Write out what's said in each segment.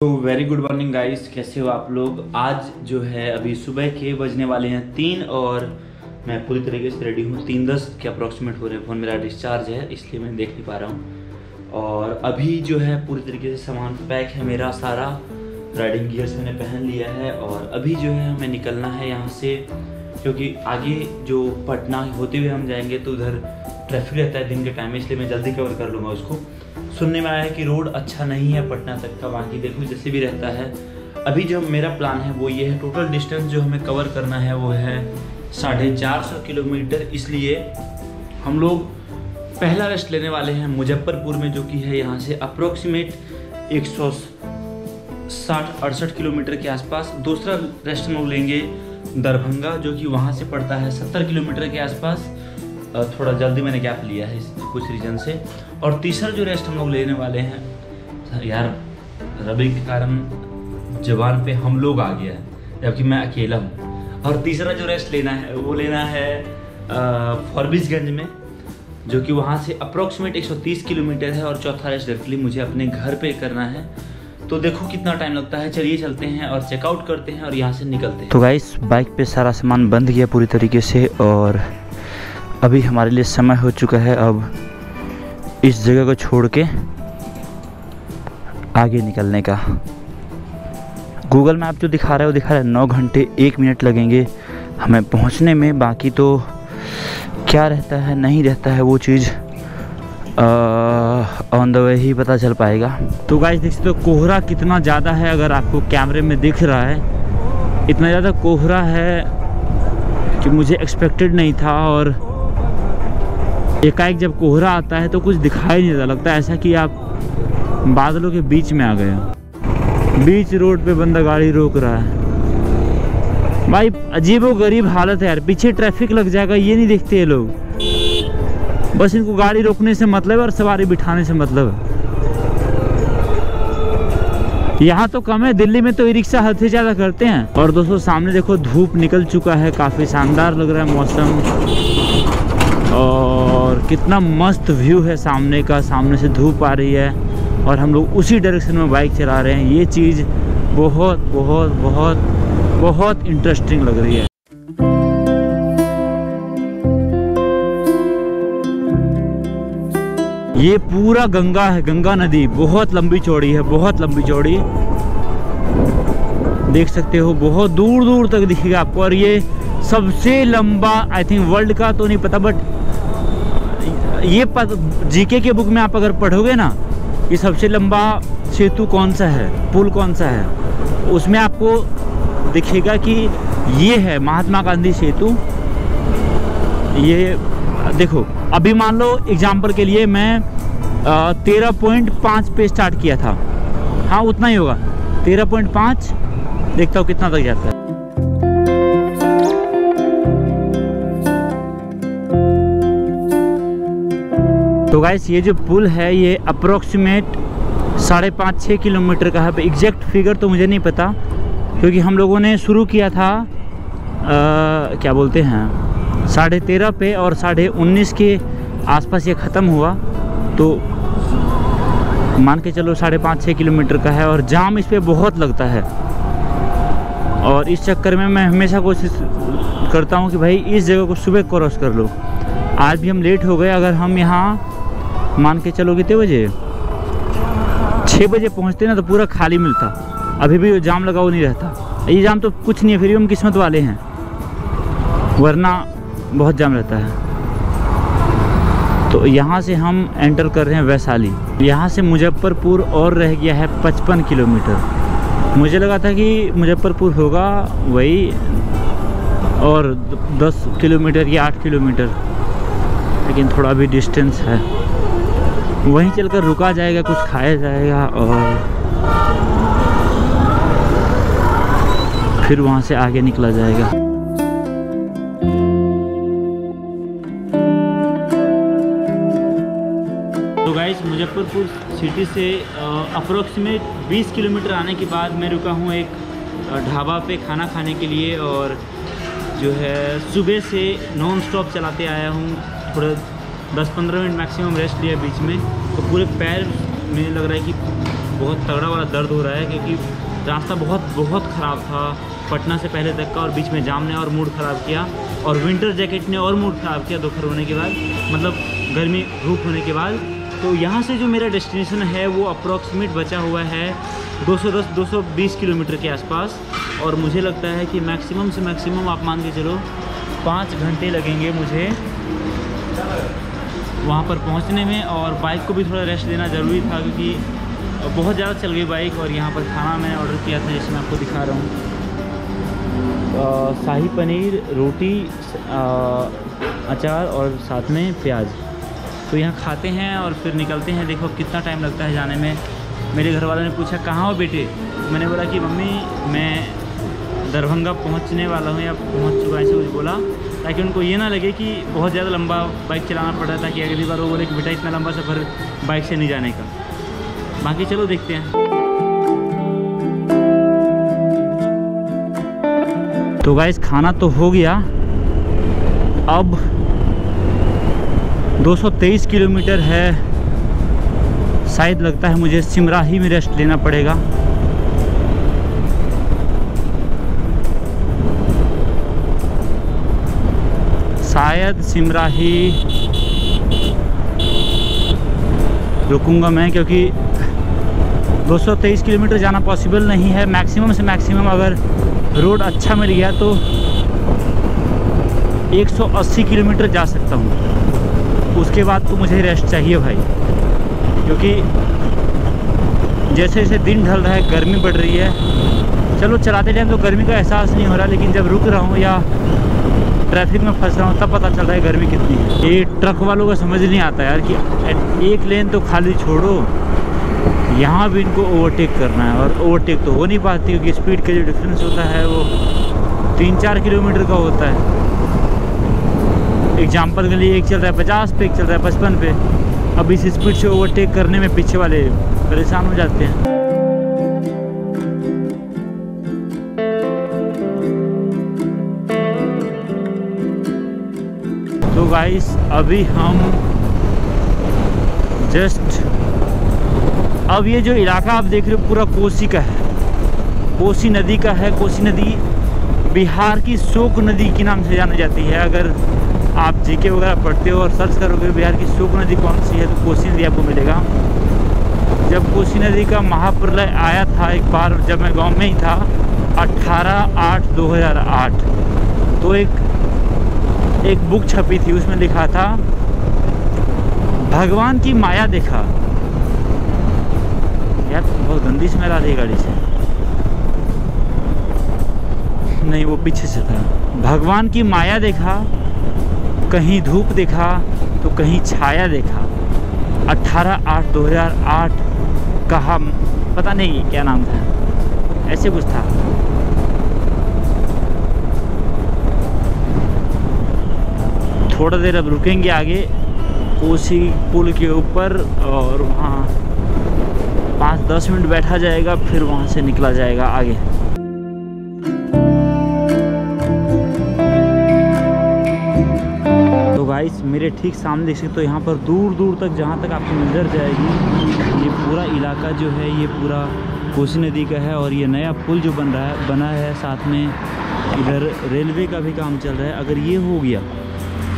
तो very good morning guys, कैसे हो आप लोग। आज जो है अभी सुबह के बजने वाले हैं 3 और मैं पूरी तरीके से रेडी हूँ। 3:10 के अप्रॉक्सीमेट हो रहे हैं। फ़ोन मेरा डिस्चार्ज है इसलिए मैं देख नहीं पा रहा हूँ। और अभी जो है पूरी तरीके से सामान पैक है मेरा सारा। राइडिंग गियर्स मैंने पहन लिया है और अभी जो है हमें निकलना है यहाँ से, क्योंकि आगे जो पटना होते हुए हम जाएंगे तो उधर ट्रैफिक रहता है दिन के टाइम में, इसलिए मैं जल्दी कवर कर लूँगा उसको। सुनने में आया है कि रोड अच्छा नहीं है पटना तक का, बाकी देखो जैसे भी रहता है। अभी जो मेरा प्लान है वो ये है, टोटल डिस्टेंस जो हमें कवर करना है वो है 450 किलोमीटर। इसलिए हम लोग पहला रेस्ट लेने वाले हैं मुजफ्फरपुर में, जो कि है यहाँ से अप्रोक्सीमेट 160-68 किलोमीटर के आसपास। दूसरा रेस्ट हम लोग लेंगे दरभंगा, जो कि वहाँ से पड़ता है 70 किलोमीटर के आसपास। थोड़ा जल्दी मैंने गैप लिया है कुछ रीज़न से। और तीसरा जो रेस्ट हम लोग लेने वाले हैं, यार रबी के कारण जवान पे हम लोग आ गया है जबकि मैं अकेला हूँ। और तीसरा जो रेस्ट लेना है वो लेना है फॉरबिसगंज में, जो कि वहाँ से अप्रोक्सीमेट 130 किलोमीटर है। और चौथा रेस्ट डायरेक्टली मुझे अपने घर पे करना है। तो देखो कितना टाइम लगता है। चलिए चलते हैं और चेकआउट करते हैं और यहाँ से निकलते हैं। तो गाइस, बाइक पे सारा सामान बंद गया पूरी तरीके से और अभी हमारे लिए समय हो चुका है अब इस जगह को छोड़ के आगे निकलने का। गूगल मैप जो दिखा रहा है वो दिखा रहा है 9 घंटे 1 मिनट लगेंगे हमें पहुंचने में। बाकी तो क्या रहता है नहीं रहता है वो चीज़ ऑन द वे ही पता चल पाएगा। तो गाइस देख सकते हो कोहरा कितना ज़्यादा है। अगर आपको कैमरे में दिख रहा है, इतना ज़्यादा कोहरा है कि मुझे एक्सपेक्टेड नहीं था। और एकाएक जब कोहरा आता है तो कुछ दिखाई नहीं देता, लगता है ऐसा कि आप बादलों के बीच में आ गए हो। बीच रोड पे बंदा गाड़ी रोक रहा है। भाई अजीबोगरीब हालत है यार। पीछे ट्रैफिक लग जाएगा ये नहीं देखते ये लोग, बस इनको गाड़ी रोकने से मतलब है और सवारी बिठाने से मतलब है। यहाँ तो कम है, दिल्ली में तो ई रिक्शा हद से ज़्यादा करते हैं। और दोस्तों सामने देखो धूप निकल चुका है, काफ़ी शानदार लग रहा है मौसम और कितना मस्त व्यू है सामने का। सामने से धूप आ रही है और हम लोग उसी डायरेक्शन में बाइक चला रहे हैं। ये चीज़ बहुत बहुत बहुत बहुत इंटरेस्टिंग लग रही है। ये पूरा गंगा है, गंगा नदी बहुत लंबी चौड़ी है, बहुत लंबी चौड़ी देख सकते हो। बहुत दूर दूर तक दिखेगा आपको। और ये सबसे लंबा, आई थिंक वर्ल्ड का तो नहीं पता, बट ये जीके के बुक में आप अगर पढ़ोगे ना, ये सबसे लंबा सेतु कौन सा है, पुल कौन सा है, उसमें आपको दिखेगा कि ये है महात्मा गांधी सेतु। ये देखो, अभी मान लो एग्जाम्पल के लिए मैं 13.5 पे स्टार्ट किया था। हाँ उतना ही होगा, 13.5। देखता हूँ कितना तक जाता है। तो गाइस ये जो पुल है ये अप्रोक्सीमेट 5.5-6 किलोमीटर का है। एग्जैक्ट फिगर तो मुझे नहीं पता, क्योंकि हम लोगों ने शुरू किया था क्या बोलते हैं 13.5 पे और 19.5 के आसपास ये ख़त्म हुआ। तो मान के चलो 5.5-6 किलोमीटर का है। और जाम इस पे बहुत लगता है और इस चक्कर में मैं हमेशा कोशिश करता हूँ कि भाई इस जगह को सुबह क्रॉस कर लो। आज भी हम लेट हो गए। अगर हम यहाँ मान के चलो कितने बजे, 6 बजे पहुँचते ना तो पूरा खाली मिलता। अभी भी जाम लगा वो नहीं रहता। ये जाम तो कुछ नहीं है, फिर भी हम किस्मत वाले हैं, वरना बहुत जाम रहता है। तो यहाँ से हम एंटर कर रहे हैं वैशाली। यहाँ से मुजफ्फरपुर और रह गया है 55 किलोमीटर। मुझे लगा था कि मुजफ्फरपुर होगा वही और 10 किलोमीटर या 8 किलोमीटर, लेकिन थोड़ा भी डिस्टेंस है। वहीं चलकर रुका जाएगा, कुछ खाया जाएगा और फिर वहाँ से आगे निकला जाएगा। तो गाइस, मुजफ्फरपुर सिटी से अप्रोक्सीमेट 20 किलोमीटर आने के बाद मैं रुका हूँ एक ढाबा पे खाना खाने के लिए। और जो है सुबह से नॉन स्टॉप चलाते आया हूँ। थोड़ा 10-15 मिनट मैक्सिमम रेस्ट लिया बीच में, तो पूरे पैर में लग रहा है कि बहुत तगड़ा वाला दर्द हो रहा है, क्योंकि रास्ता बहुत ख़राब था पटना से पहले तक का, और बीच में जाम ने और मूड ख़राब किया, और विंटर जैकेट ने और मूड ख़राब किया दोपहर होने के बाद, मतलब गर्मी धूप होने के बाद। तो यहाँ से जो मेरा डेस्टिनेशन है वो अप्रॉक्सीमेट बचा हुआ है 210-220 किलोमीटर के आसपास, और मुझे लगता है कि मैक्सिमम से मैक्सिमम आप मान के चलो 5 घंटे लगेंगे मुझे वहाँ पर पहुँचने में। और बाइक को भी थोड़ा रेस्ट देना ज़रूरी था, क्योंकि बहुत ज़्यादा चल गई बाइक। और यहाँ पर खाना मैंने ऑर्डर किया था, जैसे मैं आपको दिखा रहा हूँ, शाही पनीर, रोटी, अचार और साथ में प्याज। तो यहाँ खाते हैं और फिर निकलते हैं। देखो कितना टाइम लगता है जाने में। मेरे घर वालों ने पूछा कहाँ हो बेटे, मैंने बोला कि मम्मी मैं दरभंगा पहुँचने वाला हूँ या पहुँच चुका, ऐसे कुछ बोला, ताकि उनको ये ना लगे कि बहुत ज़्यादा लंबा बाइक चलाना पड़ रहा था, कि अगली बार वो बोले कि बेटा इतना लंबा सफ़र बाइक से नहीं जाने का। बाकी चलो देखते हैं। तो गाइस खाना तो हो गया, अब 223 किलोमीटर है, शायद लगता है मुझे सिमराही में रेस्ट लेना पड़ेगा। शायद सिमराही रुकूंगा मैं, क्योंकि 223 किलोमीटर जाना पॉसिबल नहीं है। मैक्सिमम से मैक्सिमम अगर रोड अच्छा मिल गया तो 180 किलोमीटर जा सकता हूँ। उसके बाद तो मुझे रेस्ट चाहिए भाई, क्योंकि जैसे जैसे दिन ढल रहा है गर्मी बढ़ रही है। चलो चलाते टाइम तो गर्मी का एहसास नहीं हो रहा, लेकिन जब रुक रहा हूँ या ट्रैफिक में फंस रहा हूँ तब पता चल रहा है गर्मी कितनी है। ये ट्रक वालों को समझ नहीं आता यार कि एक लेन तो खाली छोड़ो, यहाँ भी इनको ओवरटेक करना है, और ओवरटेक तो हो नहीं पाती, क्योंकि स्पीड का जो डिफरेंस होता है वो 3-4 किलोमीटर का होता है। एग्जाम्पल के लिए एक चल रहा है 50 पे, एक चल रहा है 55 पे। अब इस स्पीड से ओवरटेक करने में पीछे वाले परेशान हो जाते हैं। तो गाइस अभी हम जस्ट, अब ये जो इलाका आप देख रहे हो पूरा कोसी का है, कोसी नदी का है। कोसी नदी बिहार की शोक नदी के नाम से जानी जाती है। अगर आप जीके वगैरह पढ़ते हो और सर्च करोगे बिहार की शोक नदी कौन सी है, तो कोसी नदी आपको मिलेगा। जब कोसी नदी का महाप्रलय आया था एक बार, जब मैं गांव में ही था, 18/8/2008, तो एक बुक छपी थी, उसमें लिखा था भगवान की माया देखा। यार बहुत गंदी स्मेल आ रही है गाड़ी से। नहीं, वो पीछे से था। भगवान की माया देखा, कहीं धूप देखा तो कहीं छाया देखा। 18/8/2008 कहा, पता नहीं क्या नाम था, ऐसे कुछ था। थोड़ा देर अब रुकेंगे आगे कोसी पुल के ऊपर, और वहाँ 5-10 मिनट बैठा जाएगा, फिर वहाँ से निकला जाएगा आगे। तो गाइस मेरे ठीक सामने देख सकते हो, यहाँ पर दूर दूर तक जहाँ तक आपको नज़र जाएगी, ये पूरा इलाका जो है ये पूरा कोसी नदी का है। और ये नया पुल जो बना है, साथ में इधर रेलवे का भी काम चल रहा है। अगर ये हो गया,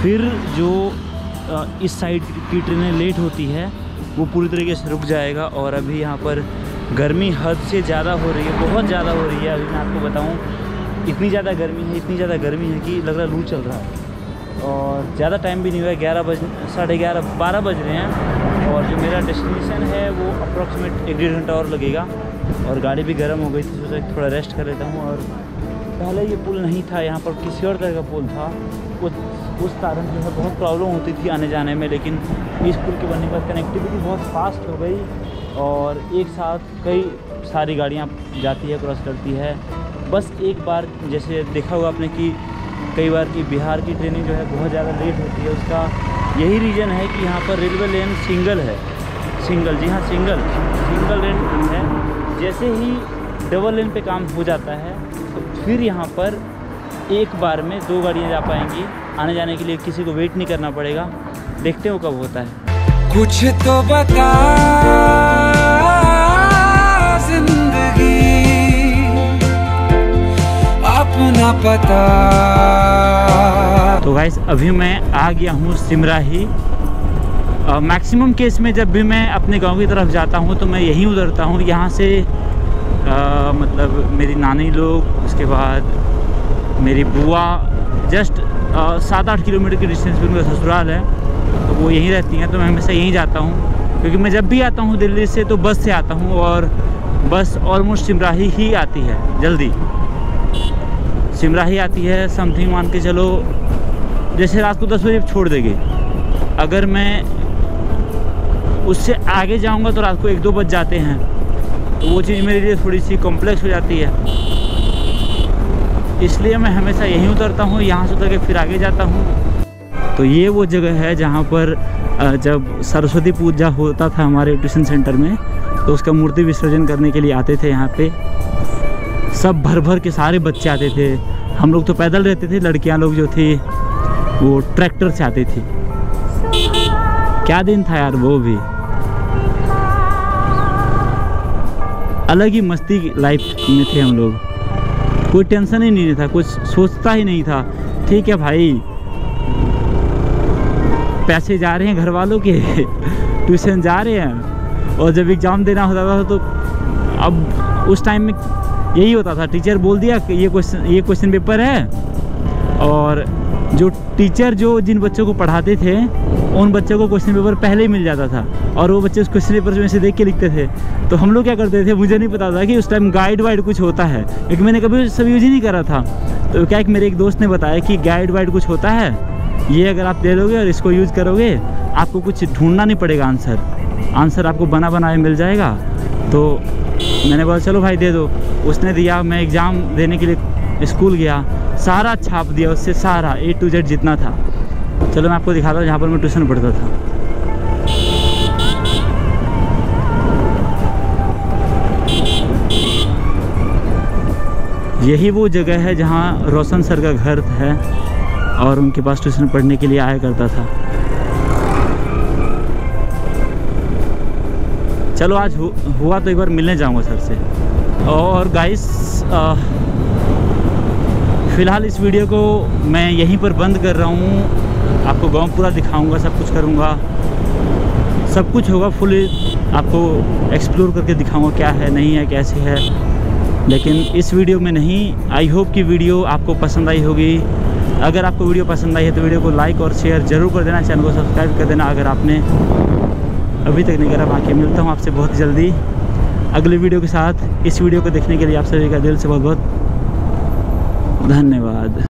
फिर जो इस साइड की ट्रेनें लेट होती है वो पूरी तरीके से रुक जाएगा। और अभी यहाँ पर गर्मी हद से ज़्यादा हो रही है, बहुत ज़्यादा हो रही है। अभी मैं आपको बताऊँ, इतनी ज़्यादा गर्मी है कि लग रहा है लू चल रहा है। और ज़्यादा टाइम भी नहीं हुआ है, 11 12 बज रहे हैं। और जो मेरा डेस्टिनेशन है वो अप्रॉक्सीमेट 1-1.5 घंटा और लगेगा। और गाड़ी भी गर्म हो गई थी, सोचा थोड़ा रेस्ट कर लेता हूँ। और पहले ये पुल नहीं था, यहाँ पर किसी और तरह का पुल था। उस कारण जो है बहुत प्रॉब्लम होती थी आने जाने में, लेकिन इस पुल के बनने के बाद कनेक्टिविटी बहुत फास्ट हो गई, और एक साथ कई सारी गाड़ियाँ जाती है, क्रॉस करती है। बस एक बार जैसे देखा होगा आपने कि कई बार की बिहार की ट्रेनिंग जो है बहुत ज़्यादा लेट होती है। उसका यही रीज़न है कि यहाँ पर रेलवे लेन सिंगल है, जी हाँ सिंगल लेन है। जैसे ही डबल लेन पे काम हो जाता है तो फिर यहाँ पर एक बार में 2 गाड़ियाँ जा पाएंगी। आने जाने के लिए किसी को वेट नहीं करना पड़ेगा। देखते हो कब होता है। कुछ तो बता लापता। तो गाइस अभी मैं आ गया हूँ सिमराही। मैक्सिमम केस में जब भी मैं अपने गांव की तरफ जाता हूँ तो मैं यहीं उतरता हूँ। यहाँ से मतलब मेरी नानी लोग, उसके बाद मेरी बुआ, जस्ट 7-8 किलोमीटर के डिस्टेंस पे उनका ससुराल है, तो वो यहीं रहती हैं। तो मैं हमेशा यहीं जाता हूँ, क्योंकि मैं जब भी आता हूँ दिल्ली से तो बस से आता हूँ, और बस ऑलमोस्ट सिमराही ही आती है, जल्दी सिमराही आती है। समथिंग मान के चलो जैसे रात को 10 बजे छोड़ देगी, अगर मैं उससे आगे जाऊंगा तो रात को 1-2 बज जाते हैं, तो वो चीज़ मेरे लिए थोड़ी सी कॉम्प्लेक्स हो जाती है। इसलिए मैं हमेशा यहीं उतरता हूँ, यहाँ से उतर के फिर आगे जाता हूँ। तो ये वो जगह है जहाँ पर जब सरस्वती पूजा होता था हमारे ट्यूशन सेंटर में, तो उसका मूर्ति विसर्जन करने के लिए आते थे यहाँ पे। सब भर भर के सारे बच्चे आते थे। हम लोग तो पैदल रहते थे, लड़कियाँ लोग जो थी वो ट्रैक्टर से आती थी। क्या दिन था यार वो भी, अलग ही मस्ती लाइफ में थे हम लोग। कोई टेंशन ही नहीं था, कुछ सोचता ही नहीं था। ठीक है भाई, पैसे जा रहे हैं घर वालों के, ट्यूशन जा रहे हैं, और जब एग्ज़ाम देना होता था तो अब उस टाइम में यही होता था, टीचर बोल दिया कि ये क्वेश्चन पेपर है, और जो टीचर जो जिन बच्चों को पढ़ाते थे उन बच्चों को क्वेश्चन पेपर पहले ही मिल जाता था, और वो बच्चे उस क्वेश्चन पेपर में से देख के लिखते थे। तो हम लोग क्या करते थे, मुझे नहीं पता था कि उस टाइम गाइड वाइड कुछ होता है, क्योंकि मैंने कभी सब यूज ही नहीं करा था। तो क्या मेरे एक दोस्त ने बताया कि गाइड वाइड कुछ होता है, ये अगर आप ले लोगे और इसको यूज़ करोगे, आपको कुछ ढूंढना नहीं पड़ेगा, आंसर आपको बना बनाए मिल जाएगा। तो मैंने बोला चलो भाई दे दो। उसने दिया, मैं एग्ज़ाम देने के लिए स्कूल गया, सारा छाप दिया उससे, सारा A to Z जितना था। चलो मैं आपको दिखाता हूँ जहाँ पर मैं ट्यूशन पढ़ता था। यही वो जगह है जहाँ रोशन सर का घर है, और उनके पास ट्यूशन पढ़ने के लिए आया करता था। चलो आज हुआ तो एक बार मिलने जाऊंगा सर से। और गाइस फ़िलहाल इस वीडियो को मैं यहीं पर बंद कर रहा हूँ। आपको गांव पूरा दिखाऊंगा, सब कुछ करूँगा, सब कुछ होगा, फुल आपको एक्सप्लोर करके दिखाऊंगा क्या है, नहीं है, कैसे है। लेकिन इस वीडियो में नहीं। आई होप कि वीडियो आपको पसंद आई होगी। अगर आपको वीडियो पसंद आई है तो वीडियो को लाइक और शेयर ज़रूर कर देना, चैनल को सब्सक्राइब कर देना अगर आपने अभी तक नहीं करा। बाकी मिलता हूँ आपसे बहुत जल्दी अगले वीडियो के साथ। इस वीडियो को देखने के लिए आप सभी का दिल से बहुत बहुत धन्यवाद।